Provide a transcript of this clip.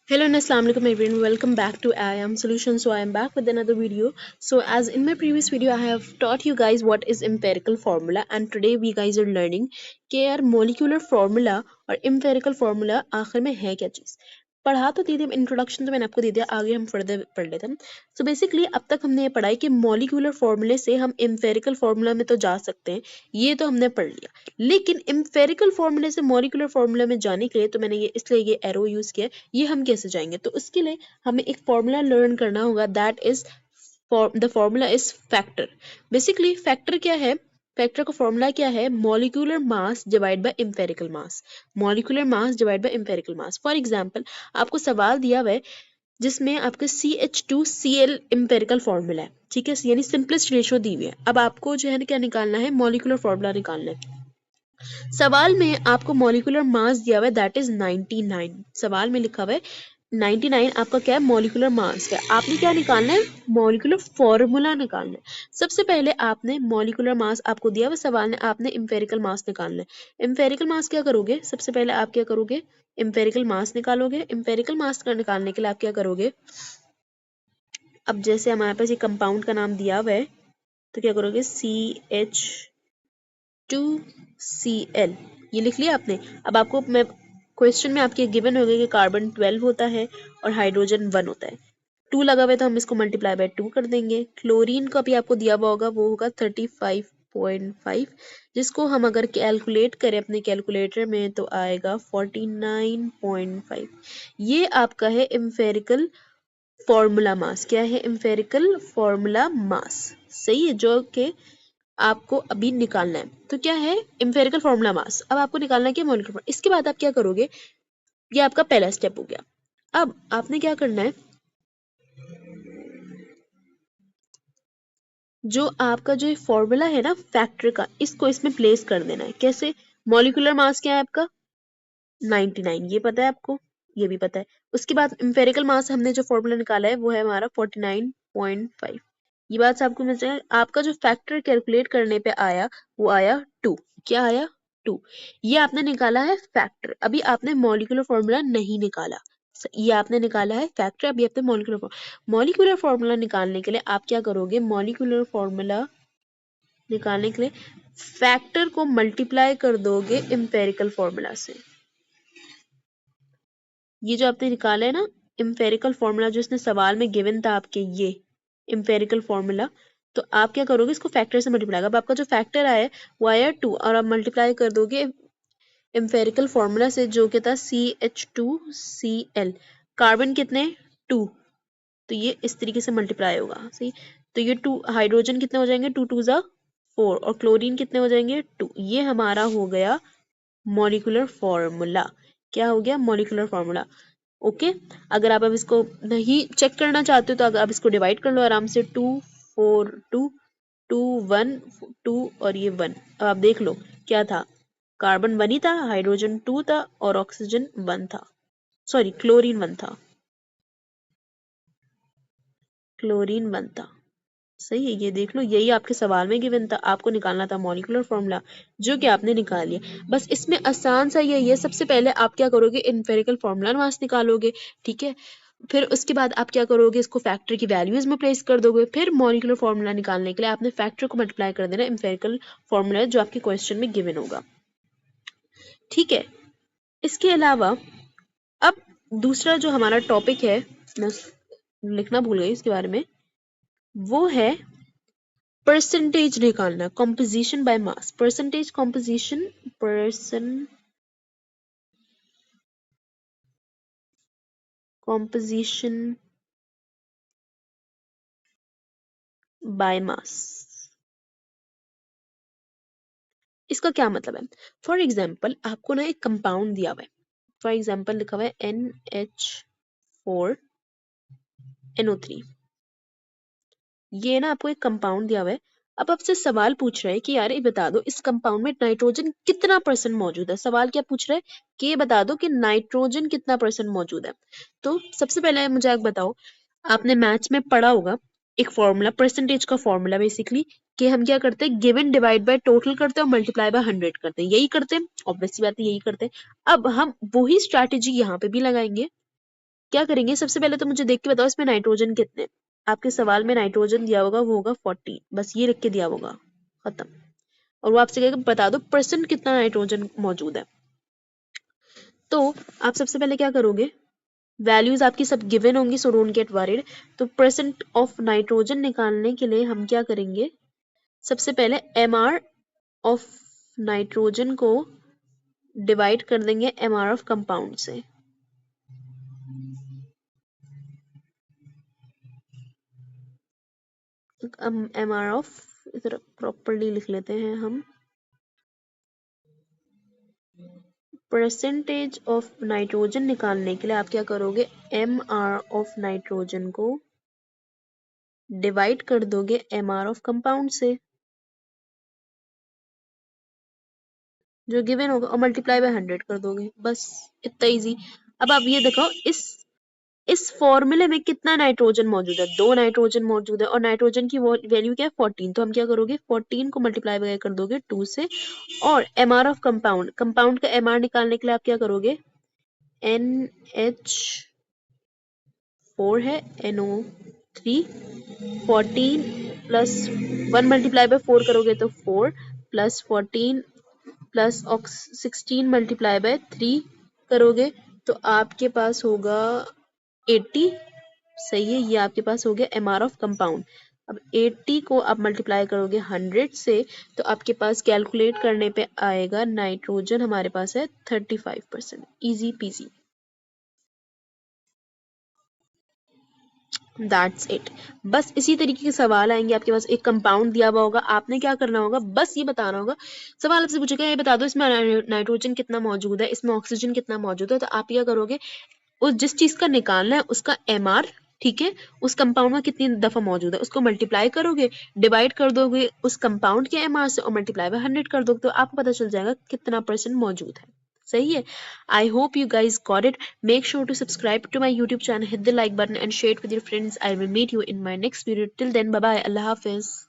Hello and Assalamualaikum everyone. Welcome back to IAM Solutions. So I am back with another video. So as in my previous video, I have taught you guys what is empirical formula, and today we guys are learning कि यार molecular formula और empirical formula आखिर में है क्या चीज़। पढ़ा तो दी थी इंट्रोडक्शन, तो मैंने आपको दे दिया, आगे हम फर्दर पढ़ लेते हैं। सो बेसिकली अब तक हमने ये पढ़ा है कि मॉलिक्यूलर फॉर्मूले से हम एम्पेरिकल फार्मूला में तो जा सकते हैं, ये तो हमने पढ़ लिया। लेकिन एम्पेरिकल फार्मूले से मॉलिक्यूलर फार्मूला में जाने के लिए तो मैंने ये इसलिए ये एरो यूज किया, ये हम कैसे जाएंगे। तो उसके लिए हमें एक फार्मूला लर्न करना होगा, that is the formula is factor. Basically factor क्या है, फैक्टर का फॉर्मूला क्या है, molecular mass divide by empirical mass. Molecular mass divide by empirical mass. For example आपको सवाल दिया हुआ है जिसमें आपके CH2Cl एम्पेरिकल फॉर्मूला है, ठीक है, यानी सिंपलेस्ट रेशियो दी हुई है। अब आपको जो है क्या निकालना है, मॉलिक्यूलर फॉर्मूला निकालना है। सवाल में आपको मॉलिक्यूलर मास दिया हुआ है, दैट इज 99। सवाल में लिखा हुआ है 99 आपका क्या है, मॉलिक्यूलर मास का। आपने क्या निकालना है, मॉलिक्यूलर फॉर्मूला निकालना है। सबसे पहले आपने मॉलिक्यूलर मास आपको दिया हुआ सवाल ने, आपने एम्पेरिकल मास निकालना है। एम्पेरिकल मास क्या करोगे, सबसे पहले आप क्या करोगे, एम्पेरिकल मास निकालोगे। एम्पेरिकल मास का निकालने के लिए आप क्या करोगे, अब जैसे हमारे पास ये कंपाउंड का नाम दिया हुआ है तो क्या करोगे, CH2Cl, ये लिख लिया आपने। अब आपको मैं क्वेश्चन में आपके गिवन हो गया कि कार्बन 12 होता है और हाइड्रोजन 1 होता है। 2 लगा हुआ है तो हम इसको मल्टीप्लाई बाय 2 कर देंगे। क्लोरीन का भी आपको दिया हुआ होगा, वो होगा 35.5, जिसको हम अगर कैलकुलेट करें अपने कैलकुलेटर में तो आएगा 49.5। ये आपका है एम्पेरिकल फॉर्मूला मास। क्या है, एम्पेरिकल फॉर्मूला मास, सही है, जो कि आपको अभी निकालना है। तो क्या है, एम्पेरिकल फॉर्मूला मास। अब आपको निकालना है क्या, मॉलिक्यूलर। इसके बाद आप क्या करोगे, ये आपका पहला स्टेप हो गया। अब आपने क्या करना है, जो आपका जो फॉर्मूला है ना फैक्टर का, इसको इसमें प्लेस कर देना है। कैसे, मॉलिक्यूलर मास क्या है आपका 99, ये पता है आपको, ये भी पता है। उसके बाद एम्पेरिकल मास हमने जो फॉर्मूला निकाला है वो है हमारा 49.5। ये बात आपको मिल जाए। आपका जो फैक्टर कैलकुलेट करने पे आया वो आया 2। क्या आया, 2। ये आपने निकाला है फैक्टर, अभी आपने मॉलिक्यूलर फॉर्मूला नहीं निकाला। ये आपने निकाला है फैक्टर, अभी आपने मॉलिक्यूलर फॉर्मूला निकालने के लिए आप क्या करोगे, मॉलिक्यूलर फॉर्मूला निकालने के लिए फैक्टर को मल्टीप्लाई कर दोगे एम्पेरिकल फॉर्मूला से। ये जो आपने निकाला है ना एम्पेरिकल फॉर्मूला, जो इसने सवाल में गिवन था आपके, ये एम्पेरिकल फॉर्मूला, तो आप क्या करोगे, इसको फैक्टर से मल्टीप्लाई। अब आपका जो फैक्टर आया है वो आया 2, और आप मल्टीप्लाई कर दोगे एम्पेरिकल फॉर्मूला से, जो कि था CH2Cl। कार्बन कितने, 2, तो ये इस तरीके से मल्टीप्लाई होगा, सही। तो ये 2 हाइड्रोजन कितने हो जाएंगे, 2 2 जा 4, और क्लोरीन कितने हो जाएंगे 2। ये हमारा हो गया मॉलिक्यूलर फॉर्मूला। क्या हो गया, मॉलिक्यूलर फॉर्मूला। ओके। अगर आप अब इसको नहीं चेक करना चाहते हो तो अगर आप इसको डिवाइड कर लो आराम से, 2 4 2 2 1 2 और ये 1। अब आप देख लो क्या था, कार्बन 1 ही था, हाइड्रोजन 2 था और ऑक्सीजन 1 था, सॉरी क्लोरीन 1 था, क्लोरीन 1 था, सही है। ये देख लो, यही आपके सवाल में गिवन था, आपको निकालना था मॉलिक्यूलर फॉर्मूला, जो कि आपने निकाल लिया। बस इसमें आसान सा यही है, सबसे पहले आप क्या करोगे, एम्पेरिकल फॉर्मूला मास निकालोगे, ठीक है। फिर उसके बाद आप क्या करोगे, इसको फैक्टर की वैल्यूज में प्लेस कर दोगे। फिर मॉलिक्यूलर फॉर्मूला निकालने के लिए आपने फैक्टर को मल्टीप्लाई कर देना एम्पेरिकल फॉर्मूला जो आपके क्वेश्चन में गिवन होगा, ठीक है। इसके अलावा अब दूसरा जो हमारा टॉपिक है, मैं लिखना भूल गई इसके बारे में, वो है परसेंटेज निकालना, composition by mass. Percentage composition, composition by mass. इसका क्या मतलब है, फॉर एग्जाम्पल आपको ना एक कंपाउंड दिया हुआ है, फॉर एग्जाम्पल लिखा हुआ है NH4NO3, ये ना आपको एक कंपाउंड दिया हुआ है। अब आपसे सवाल पूछ रहे हैं कि यार ये बता दो इस कंपाउंड में नाइट्रोजन कितना परसेंट मौजूद है। सवाल क्या पूछ रहे हैं कि ये बता दो कि नाइट्रोजन कितना परसेंट मौजूद है। तो सबसे पहले मुझे आप बताओ, आपने मैथ्स में पढ़ा होगा एक फॉर्मूला, परसेंटेज का फॉर्मूला बेसिकली, कि हम क्या करते हैं, गिवन डिवाइड बाय टोटल करते हैं और मल्टीप्लाई बाय 100 करते हैं, यही करते हैं, ऑब्वियसली बात है यही करते हैं। अब हम वही स्ट्रैटेजी यहाँ पे भी लगाएंगे, क्या करेंगे, सबसे पहले तो मुझे देख के बताओ इसमें नाइट्रोजन कितने। आपके सवाल में नाइट्रोजन दिया होगा, वो होगा 14, बस ये लिख के दिया होगा, खत्म। और वो आपसे कहेगा बता दो परसेंट कितना नाइट्रोजन मौजूद है। तो आप सबसे पहले क्या करोगे, वैल्यूज आपकी सब गिवन होंगी, सो डोंट गेट वरीड। तो परसेंट ऑफ नाइट्रोजन निकालने के लिए हम क्या करेंगे, सबसे पहले mr ऑफ नाइट्रोजन को डिवाइड कर देंगे mr ऑफ कंपाउंड से। mr ऑफ इधर प्रॉपर्ली लिख लेते हैं हम, परसेंटेज ऑफ नाइट्रोजन निकालने के लिए आप क्या करोगे, mr ऑफ नाइट्रोजन को डिवाइड कर दोगे mr ऑफ कंपाउंड से जो गिवन होगा, और मल्टीप्लाई बाय 100 कर दोगे, बस इतना इजी। अब आप ये दिखाओ इस फॉर्मूले में कितना नाइट्रोजन मौजूद है, 2 नाइट्रोजन मौजूद है, और नाइट्रोजन की वैल्यू क्या है 14। तो हम क्या करोगे, 14 को मल्टीप्लाई बाय कर दोगे 2 से, और mr ऑफ कंपाउंड, कंपाउंड का mr निकालने के लिए आप क्या करोगे, NH4 है, NO3, 14 प्लस 1 मल्टीप्लाई बाय 4 करोगे तो 4 प्लस 14 प्लस 16 मल्टीप्लाई बाय 3 करोगे तो आपके पास होगा 80। सही है, ये आपके पास हो गया mr ऑफ कंपाउंड। अब 80 को आप मल्टीप्लाई करोगे 100 से, तो आपके पास कैलकुलेट करने पे आएगा नाइट्रोजन हमारे पास है 35%। Easy PG, that's it. बस इसी तरीके के सवाल आएंगे आपके पास, एक कंपाउंड दिया हुआ होगा, आपने क्या करना होगा, बस ये बताना होगा। सवाल आपसे पूछेगा ये बता दो इसमें नाइट्रोजन कितना मौजूद है, इसमें ऑक्सीजन कितना मौजूद है, तो आप क्या करोगे, उस जिस चीज का निकालना है उसका mr, ठीक है, उस कंपाउंड में कितनी दफा मौजूद है उसको मल्टीप्लाई करोगे, डिवाइड कर दोगे उस कंपाउंड के mr से, और मल्टीप्लाई बाय 100 कर दोगे, तो आपको पता चल जाएगा कितना परसेंट मौजूद है। सही है। I hope you guys got it. Make sure to subscribe to my YouTube channel, hit the like button and share it with your friends. I will meet you in my next video. Till then, bye bye. Allah Hafiz.